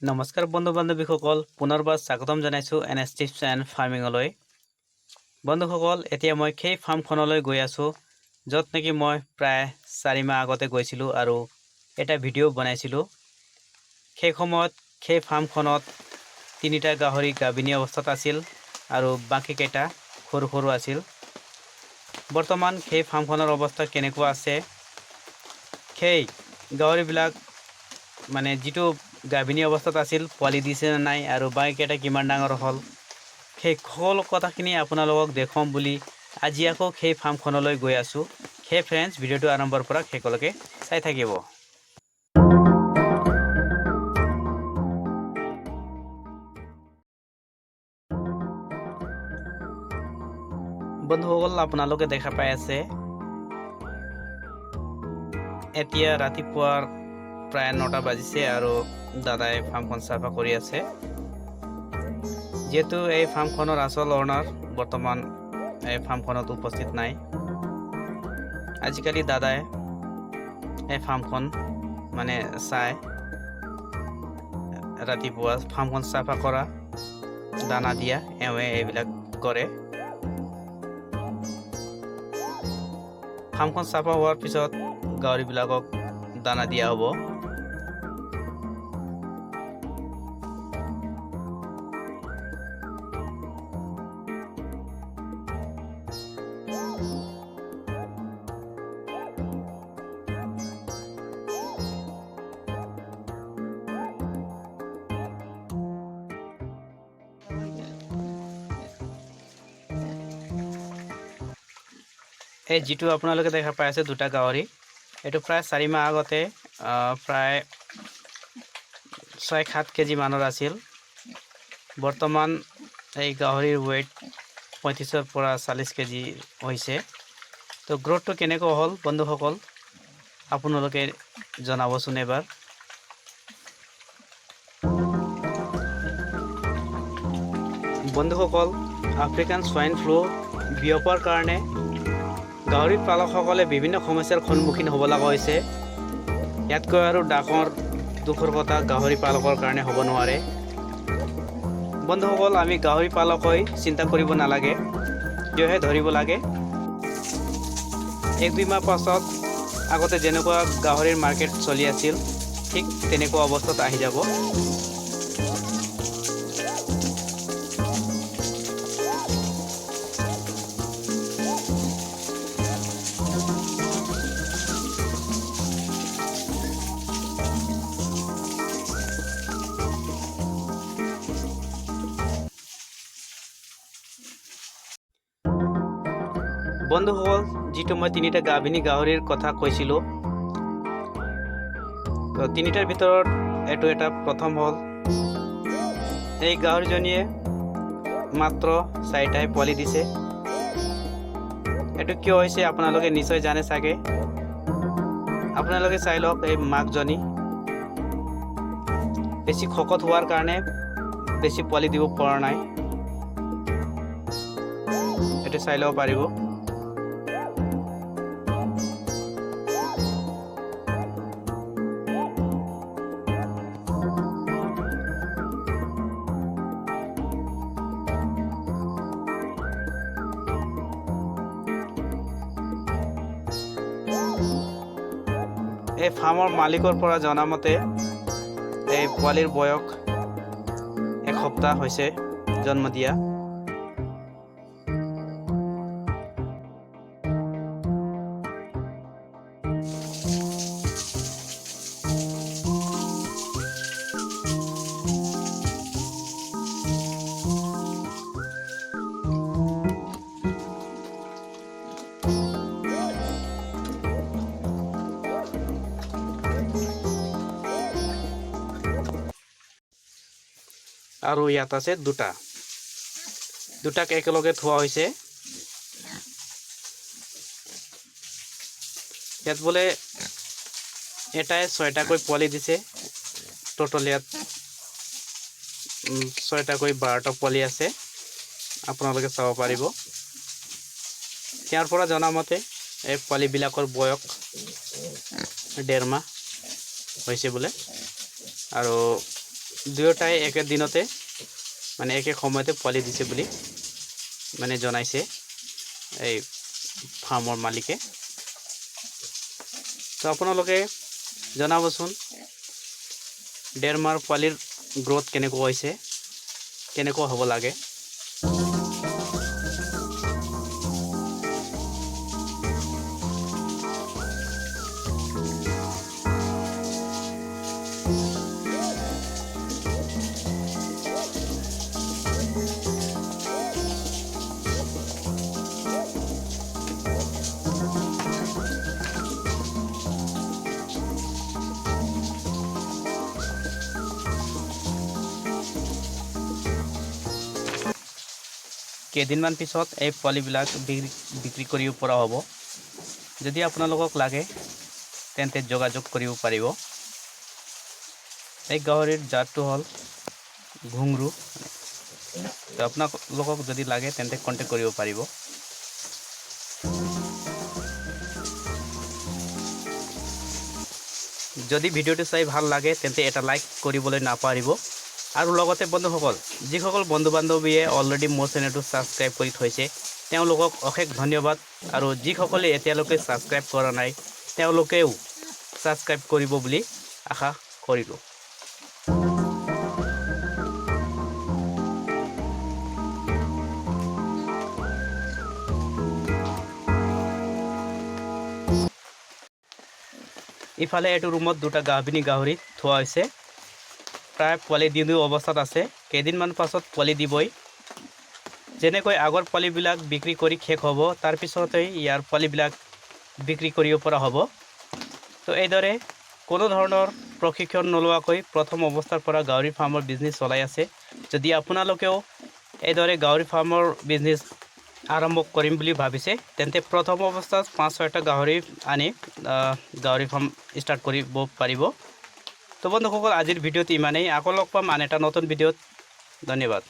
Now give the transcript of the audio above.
নমস্কাৰ বন্ধু বান্ধৱীসকল পুনৰবাৰ স্বাগতম জনাইছো এনএছ টিপছ এণ্ড ফাৰ্মিঙলৈ। বন্ধুসকল এতিয়া মই সেই ফাৰ্মখনলৈ গৈ আছো য'ত নেকি মই প্ৰায় 4 মাহ আগতে গৈছিলোঁ আৰু এটা ভিডিঅ' বনাইছিলোঁ। সেই সময়ত সেই ফাৰ্মখনত 3টা গাহৰি গাভিনী অৱস্থাত আছিল আৰু বাকীকেইটা সৰু সৰু আছিল। বৰ্তমান সেই ফাৰ্মখনৰ অৱস্থা কেনেকুৱা আছে, সেই গাহৰিবিলাক মানে যেটো গাভিনী অৱস্থাত আছিল পোৱালি দিছে না নাই আৰু বাকীকেইটা কিমান ডাঙৰ হ'ল, সেই সকলো কথাখিনি আপোনালোকক দেখুৱাম বুলি আজি আকৌ সেই ফাৰ্মখনলৈ গৈ আছোঁ। সেই ফ্ৰেণ্ডছ ভিডিঅ'টো আৰম্ভৰ পৰা শেষলৈকে চাই থাকিব। বন্ধুসকল আপোনালোকে দেখা পাই আছে এতিয়া ৰাতিপুৱাৰ প্ৰায় 9টা বাজিছে আৰু দাদাই ফাৰ্মখন চাফা কৰি আছে। যেহেতু এই ফাৰ্মখনৰ আসল অনাৰ বৰ্তমান এই ফাৰ্মখনত উপস্থিত নাই, আজিকালি দাদাই এই ফাৰ্মখন মানে চাই ৰাতিপুৱা ফাৰ্মখন চাফা কৰা, দানা দিয়া, এইবিলাক কৰে। ফাৰ্মখন চাফা হোৱাৰ পিছত গাহৰিবিলাকক দানা দিয়া হ'ব। এই যেটো আপোনালোকে দেখা পাই আছে 2টা গাহৰি, এটো প্ৰায় 4 মাহ আগতে প্ৰায় 6-7 কেজি মানৰ আছিল। বৰ্তমান এই গাহৰিৰ ওয়েট 35 পৰা 40 কেজি হৈছে। তো গ্ৰোথটো কেনেকৈ হ'ল বন্ধুসকল আপোনালোকে জনাবচোন এবাৰ। বন্ধুসকল আফ্ৰিকান সোয়াইন ফ্লু বিয়পাৰ কাৰণে গাহৰি পালকসকলে বিভিন্ন সমস্যাৰ সন্মুখীন হ'ব লগা হৈছে। ইয়াতকৈ আৰু ডাঙৰ দুখৰ কথা গাহৰি পালকৰ কাৰণে হ'ব নোৱাৰে। বন্ধুসকল আমি গাহৰি পালক হৈ চিন্তা কৰিব নালাগে, কিয়হে ধৰিব লাগে। 1-2 মাহ পাছত আগতে যেনেকুৱা গাহৰিৰ মাৰ্কেট চলি আছিল ঠিক তেনেকুৱা অৱস্থাত আহি যাব। বন্ধুসকল যেটো মই 3টা গাভিনী গাহৰিৰ কথা কৈছিলোঁ, তো 3টাৰ ভিতৰত এটো এটা প্ৰথম হ'ল। এই গাহৰিজনীয়ে মাত্ৰ 4টাই পোৱালি দিছে। এটো কিয় হৈছে আপোনালোকে নিশ্চয় জানে চাগে। আপোনালোকে চাই লওক, এই মাকজনী বেছি শকত হোৱাৰ কাৰণে বেছি পোৱালি দিব পৰা নাই। এটো চাই লব পাৰিব। এই ফাৰ্মৰ মালিকৰ পৰা জনা মতে এই পোৱালিৰ বয়স 1 সপ্তাহ হৈছে জন্ম দিয়া। আৰু ইয়াত আছে 2টাক একেলগে থোৱা হৈছে। ইয়াত বোলে এটাই 6টাকৈ পোৱালি দিছে। টোটাল ইয়াত 6টাকৈ 12টা পোৱালি আছে, আপোনালোকে চাব পাৰিব। ইয়াৰ পৰা জনা মতে এই পোৱালিবিলাকৰ বয়স 1.5 মাহ হৈছে বোলে। আৰু দুয়োটাই একে দিনতে মানে একে সময়তে পোৱালি দিছে বুলি মানে জনাইছে এই ফাৰ্মৰ মালিকে। তো আপোনালোকে জনাবচোন ডেৰ মাহ পোৱালিৰ গ্ৰোথ কেনেকুৱা হৈছে, কেনেকুৱা হ'ব লাগে। কেইদিনমান পিছত এই পোৱালিবিলাক বিক্ৰী কৰিব পৰা হ'ব। যদি আপোনালোকক লাগে তেন্তে যোগাযোগ কৰিব পাৰিব। এই গাহৰিৰ জাতটো হ'ল ঘুংৰু। তো আপোনালোকক যদি লাগে তেন্তে কণ্টেক্ট কৰিব পাৰিব। যদি ভিডিঅ'টো চাই ভাল লাগে তেন্তে এটা লাইক কৰিবলৈ নাপাহৰিব। আৰু লগতে বন্ধুসকল, যিসকল বন্ধু বান্ধৱীয়ে অলৰেডি মোৰ চেনেলটো ছাবস্ক্ৰাইব কৰি থৈছে তেওঁলোকক অশেষ ধন্যবাদ। আৰু যিসকলে এতিয়ালৈকে ছাবস্ক্ৰাইব কৰা নাই তেওঁলোকেও ছাবস্ক্ৰাইব কৰিব বুলি আশা কৰিলোঁ। ইফালে এইটো ৰুমত দুটা গাভিনী গাহৰি থোৱা হৈছে, প্ৰায় পোৱালি দিওঁ অৱস্থাত আছে। কেইদিনমান পাছত পোৱালি দিবই। যেনেকৈ আগৰ পোৱালিবিলাক বিক্ৰী কৰি শেষ হ'ব তাৰপিছতেই ইয়াৰ পোৱালিবিলাক বিক্ৰী কৰিব পৰা হ'ব। তো এইদৰে কোনো ধৰণৰ প্ৰশিক্ষণ নোলোৱাকৈ প্ৰথম অৱস্থাৰ পৰা গাহৰি ফাৰ্মৰ বিজনেছ চলাই আছে। যদি আপোনালোকেও এইদৰে গাহৰি ফাৰ্মৰ বিজনেছ আৰম্ভ কৰিম বুলি ভাবিছে তেন্তে প্ৰথম অৱস্থাত 5-6টা গাহৰি আনি গাহৰি ফাৰ্ম ষ্টাৰ্ট কৰিব পাৰিব। তো বন্ধুসকল, আজিৰ ভিডিঅ'ত ইমানেই। আকৌ লগ পাম আন এটা নতুন ভিডিঅ'ত। ধন্যবাদ।